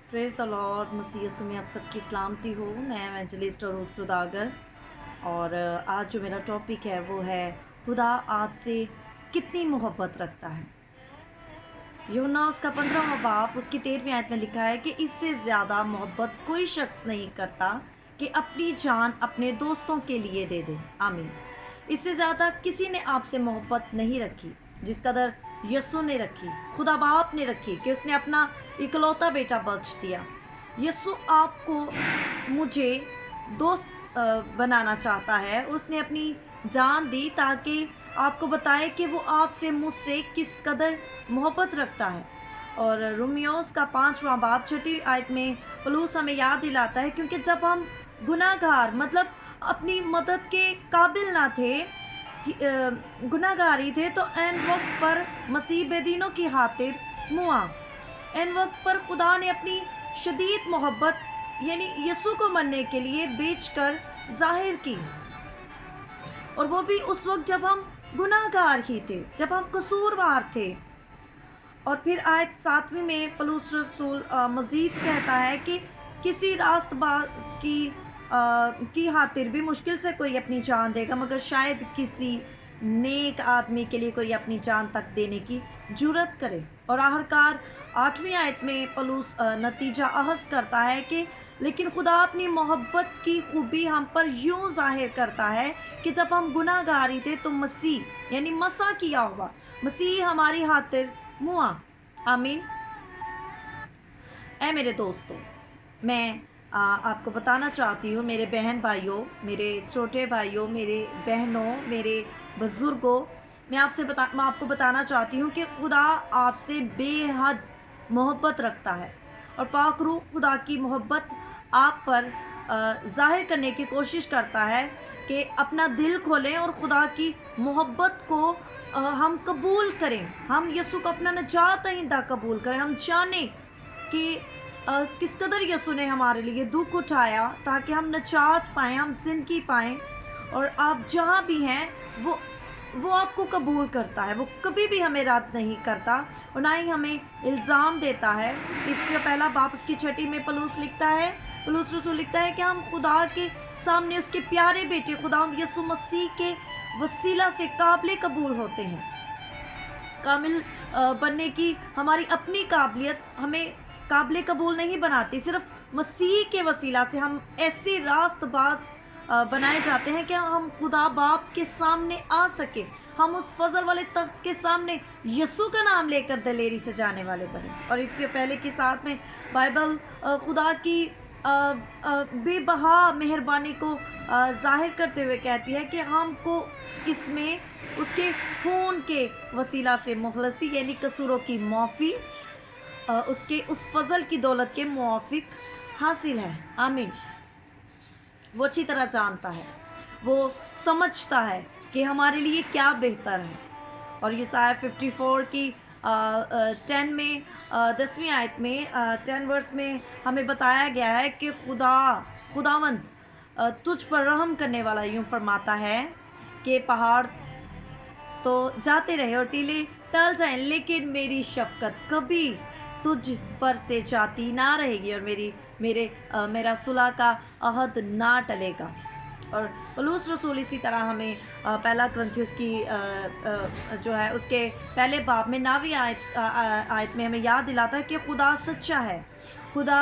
Praise the lord. मसीह यीशु में आप सबकी सलामती हो। मैं एवेंजलिस्ट और सुदागर। और आज जो मेरा टॉपिक है वो है खुदा आपसे कितनी मोहब्बत रखता है। यूहन्ना उसका 15वां बाब उसकी 13वीं आयत में लिखा है कि इससे ज़्यादा मोहब्बत कोई शख्स नहीं करता कि अपनी जान अपने दोस्तों के लिए दे दे। आमीन। इससे ज़्यादा किसी ने आपसे मोहब्बत नहीं रखी जिस कदर यीशु ने रखी, खुदा बाप ने रखी, कि उसने अपना इकलौता बेटा बख्श दिया। यीशु आपको मुझे दोस्त बनाना चाहता है। उसने अपनी जान दी ताकि आपको बताए कि वो आपसे मुझसे किस कदर मोहब्बत रखता है। और रोमियोस का 5वां बाब 6वीं आयत में पौलुस हमें याद दिलाता है, क्योंकि जब हम गुनाहगार मतलब अपनी मदद के काबिल ना थे, गुनाहगारी थे, तो एन वक्त पर मसीह बेदीनों की खातिर मुआ। एन वक्त पर खुदा ने अपनी शदीद मोहब्बत यानी यीशु को मरने के लिए बेचकर जाहिर की, और वो भी उस वक्त जब हम गुनाहगार ही थे, जब हम कसूरवार थे। और फिर आयत 7वीं में पौलुस रसूल मजीद कहता है कि किसी रास्तबाज की खातिर भी मुश्किल से कोई अपनी जान देगा, मगर शायद किसी नेक आदमी के लिए कोई अपनी जान तक देने की जुर्रत करे। और आखिरकार 8वीं आयत में पौलुस नतीजा अहस करता है कि लेकिन खुदा अपनी मोहब्बत की खूबी हम पर यूं जाहिर करता है कि जब हम गुनाहगारी थे तो मसीह यानी मसा किया हुआ मसीह हमारी खातिर मुआ। आमीन। ऐ मेरे दोस्तों, मैं आपको बताना चाहती हूँ, मेरे बहन भाइयों, मेरे छोटे भाइयों, मेरे बहनों, मेरे बुज़ुर्गों, मैं आपको बताना चाहती हूँ कि खुदा आपसे बेहद मोहब्बत रखता है। और पाक रूह खुदा की मोहब्बत आप पर ज़ाहिर करने की कोशिश करता है कि अपना दिल खोलें और खुदा की मोहब्बत को हम कबूल करें। हम यीशु को अपना नजात दहिंदा कबूल करें। हम जानें कि किस कदर यीशु ने हमारे लिए दुख उठाया ताकि हम नजात पाएँ, हम ज़िंदगी पाएँ। और आप जहाँ भी हैं वो आपको कबूल करता है। वो कभी भी हमें रद्द नहीं करता और ना ही हमें इल्ज़ाम देता है। इसका पहला बाब उसकी 6 में पौलुस रसूल लिखता है कि हम खुदा के सामने उसके प्यारे बेटे खुदा यीशु मसीह के वसीला से काबिल कबूल होते हैं। कामिल बनने की हमारी अपनी काबिलियत हमें काबिल कबूल नहीं बनाती, सिर्फ मसीह के वसीला से हम ऐसे रास्तबाज बनाए जाते हैं कि हम खुदा बाप के सामने आ सके। हम उस फजल वाले तख्त के सामने यीशु का नाम लेकर दलेरी से जाने वाले बने। और इससे पहले के साथ में बाइबल खुदा की बेबहा मेहरबानी को जाहिर करते हुए कहती है कि हमको इसमें उसके खून के वसीला से मुखलसी यानी कसूरों की माफ़ी, उसके उस फजल की दौलत के मुआफिक हासिल है। आमीन। वो अच्छी तरह जानता है, वो समझता है कि हमारे लिए क्या बेहतर है। और ये साया 54 की 10 में 10वीं आयत में 10 वर्स में हमें बताया गया है कि खुदावंद तुझ पर रहम करने वाला यूँ फरमाता है कि पहाड़ तो जाते रहे और टीले टल जाएं, लेकिन मेरी शफकत कभी तुझ पर से जाती ना रहेगी और मेरा सुलह का अहद ना टलेगा। और पौलुस रसूल इसी तरह हमें पहला कुरिन्थियों की जो है उसके पहले बाब में 9वीं आयत में हमें याद दिलाता है कि खुदा सच्चा है, खुदा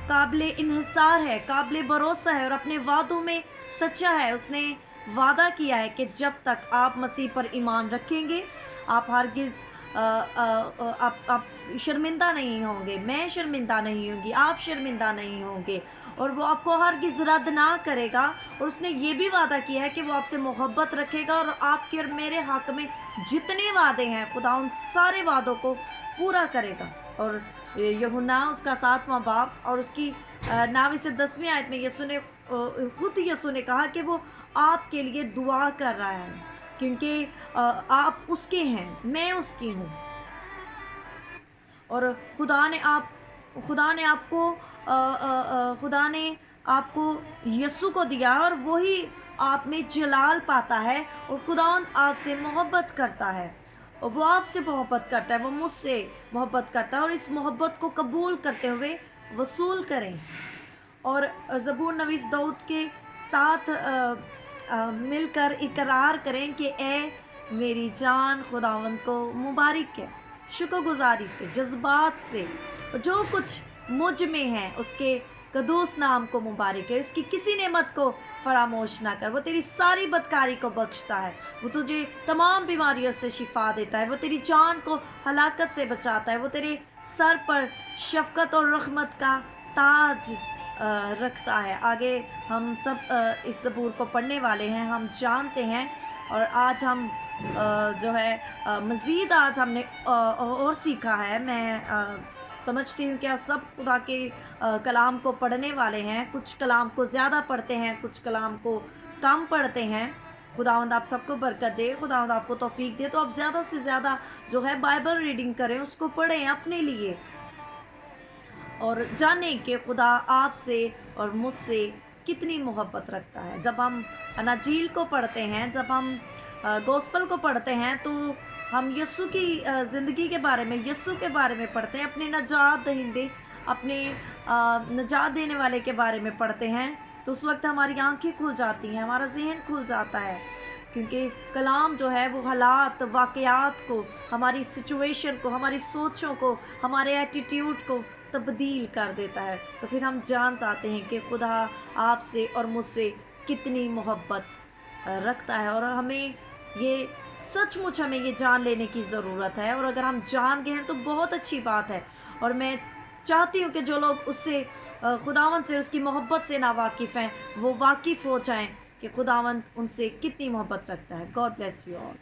काबिल इन्हिसार है, काबिल भरोसा है और अपने वादों में सच्चा है। उसने वादा किया है कि जब तक आप मसीह पर ईमान रखेंगे आप हरगिज़ आप शर्मिंदा नहीं होंगे, मैं शर्मिंदा नहीं होंगी, आप शर्मिंदा नहीं होंगे, और वो आपको हरगिज़ रद्द ना करेगा। और उसने ये भी वादा किया है कि वो आपसे मोहब्बत रखेगा और आपके और मेरे हक़ में जितने वादे हैं खुदा उन सारे वादों को पूरा करेगा। और यूहन्ना उसका 7वां बाब और उसकी 9वीं से 10वीं आयत में यीशु ने कहा कि वो आपके लिए दुआ कर रहा है, क्योंकि आप उसके हैं, मैं उसकी हूँ। और खुदा ने आपको यीशु को दिया और वही आप में जलाल पाता है। और खुदावंद आपसे मोहब्बत करता है और वो आपसे मोहब्बत करता है, वो मुझसे मोहब्बत करता है। और इस मोहब्बत को कबूल करते हुए वसूल करें और ज़बूर नवीस दाऊद के साथ मिलकर इकरार करें कि ए मेरी जान खुदावंद को मुबारक है। शुक्रगुजारी से, जज्बात से, जो कुछ मुझ में है उसके कदूस नाम को मुबारक है। उसकी किसी नेमत को फरामोश ना कर। वो तेरी सारी बदकारी को बख्शता है, वो तुझे तमाम बीमारियों से शिफा देता है, वो तेरी जान को हलाकत से बचाता है, वो तेरे सर पर शफकत और रहमत का ताज रखता है। आगे हम सब इस ज़बूर को पढ़ने वाले हैं, हम जानते हैं। और आज हम जो है मज़ीद आज हमने और सीखा है। मैं समझती हूँ कि आप सब खुदा के कलाम को पढ़ने वाले हैं। कुछ कलाम को ज़्यादा पढ़ते हैं, कुछ कलाम को कम पढ़ते हैं। खुदावंद आप सबको बरकत दे, खुदावंद आपको तौफीक दे। तो आप ज़्यादा से ज़्यादा जो है बाइबल रीडिंग करें, उसको पढ़ें अपने लिए और जानें कि खुदा आपसे और मुझसे कितनी मोहब्बत रखता है। जब हम अनाजील को पढ़ते हैं, जब हम गॉस्पल को पढ़ते हैं, तो हम यीशु की ज़िंदगी के बारे में, यीशु के बारे में पढ़ते हैं, अपने नजात दहिंदे, अपने नजात देने वाले के बारे में पढ़ते हैं। तो उस वक्त हमारी आंखें खुल जाती हैं, हमारा जहन खुल जाता है, क्योंकि कलाम जो है वो हालात, वाक़यात को, हमारी सिचुएशन को, हमारी सोचों को, हमारे एटीट्यूड को तब्दील कर देता है। तो फिर हम जान जाते हैं कि खुदा आपसे और मुझसे कितनी मोहब्बत रखता है। और हमें ये सचमुच हमें ये जान लेने की ज़रूरत है। और अगर हम जान गए हैं तो बहुत अच्छी बात है। और मैं चाहती हूँ कि जो लोग उससे खुदावंद से, उसकी मोहब्बत से नावाकिफ़ हैं, वो वाकिफ़ हो जाएं कि खुदावंद उनसे कितनी मोहब्बत रखता है। God bless you all.